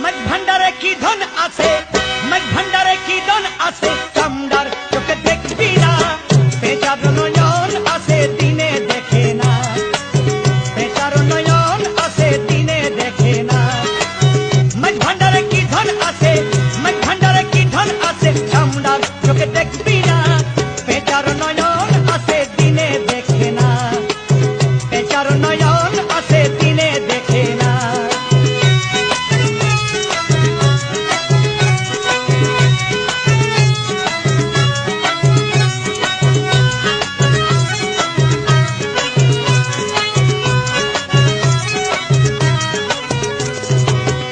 মাঝ ভান্ডারে কি ধন আছে, মাঝ ভান্ডারে কি ধন আছে, চামড়ার চোখে দেখবি না। বেচার নয়ন আছে দিনে দেখে না, বেচার নয়ন আছে দিনে দেখে না। মাঝ ভান্ডারে কি ধন আছে, মাঝ ভান্ডারে কি ধন আছে, চামড়ার চোখে দেখবি না। বেচার নয়ন আছে দিনে দেখে না, বেচার নয়ন আছে দিনে দেখে না।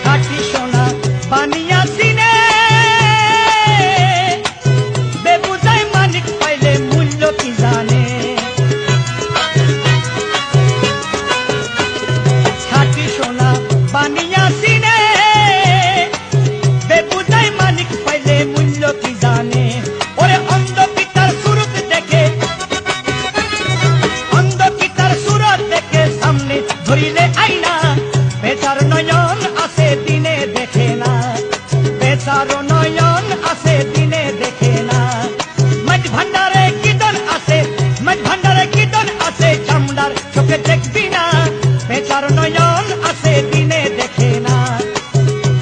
খাঁটি সোনা বানিয়া সিনে বেবুঝাই মানিক পাইলে মূল্য কি জানে। খাঁটি সোনা বানিয়া সিনে বেবুঝাই মানিক পাইলে মূল্য কি জানে। ওরে অন্ধ পিতার সুরত দেখে, অন্ধ পিতার সুরত দেখে সামনে ধরিলে আইনা। বেচার নয়ন আছে দিনে দেখে না, বেচার নয়ন আছে দিনে দেখে না। মাঝ ভান্ডারে কীর্তন আছে, মাঝ ভান্ডারে কীর্তন আছে, চামড়ার চোখে দেখবি না। বেচার নয়ন আছে দিনে দেখে না,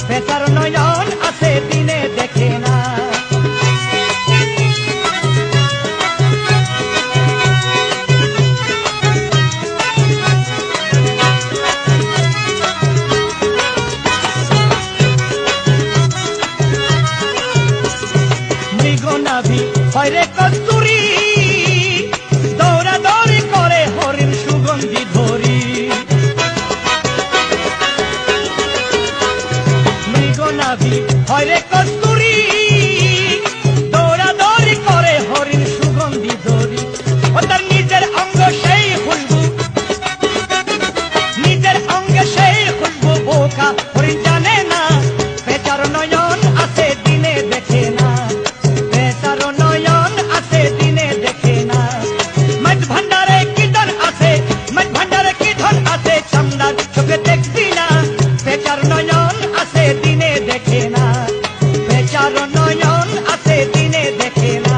বেচার নয়ন আছে দিনে দেখে না। মৃগনাভি হয়রে কস্তুরী, দৌড়া দৌড়ি করে হরিণ সুগন্ধি ধরি। মৃগনাভি হয়রে কস্তুরী, দৌড়া দৌড়ি করে হরিণ সুগন্ধি ধরি। ও তার নিজের অঙ্গ সেই খুলবু, নিজের অঙ্গে সেই খুলবু, বোকা হরিণ জানে না। বেচার নয়ন আছে দিনে দেখে না, বেচার নয়ন আছে দিনে দেখে না। মাঝ ভান্ডারে কি ধন আছে, মাঝ ভান্ডারে কি ধন আছে, চামড়ার চোখে দেখবি না। বেচার নয়ন আছে দিনে দেখে না, বেচার নয়ন আছে দিনে দেখে না।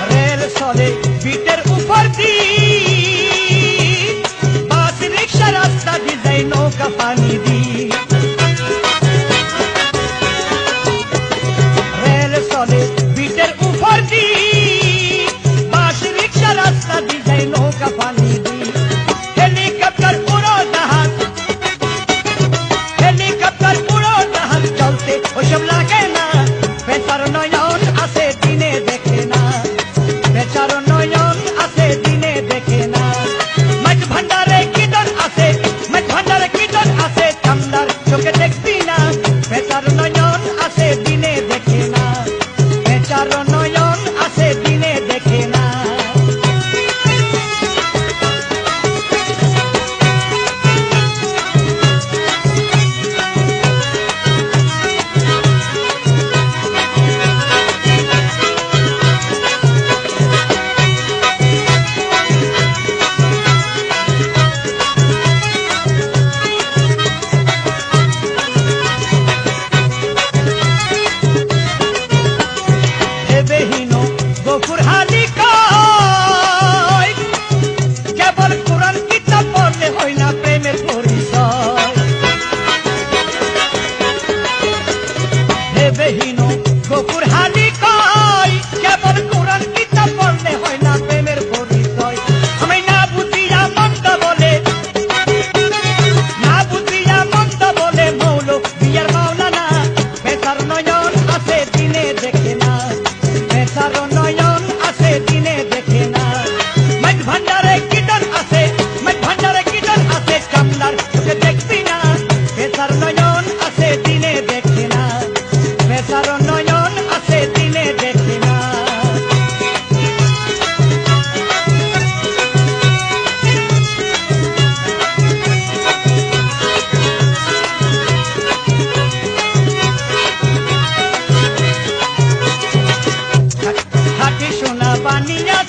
রেল চলে বিটের উপর দিয়ে, বাস রিক্সা রাস্তা দিয়ে যায় নৌকা পানি দিয়ে। রেল চলে বিটের উপর দিয়ে, বাস রিক্সা রাস্তা দিয়ে যায় নৌকা পানি দিয়ে। হেলিকপ্টার উড়ো জাহাজ, হেলিকপ্টার উড়ো জাহাজ চলতে ওইসব লাগে না। বেচার নয়ন আছে দিনে দেখে না, বেচার নয়ন পানি আছে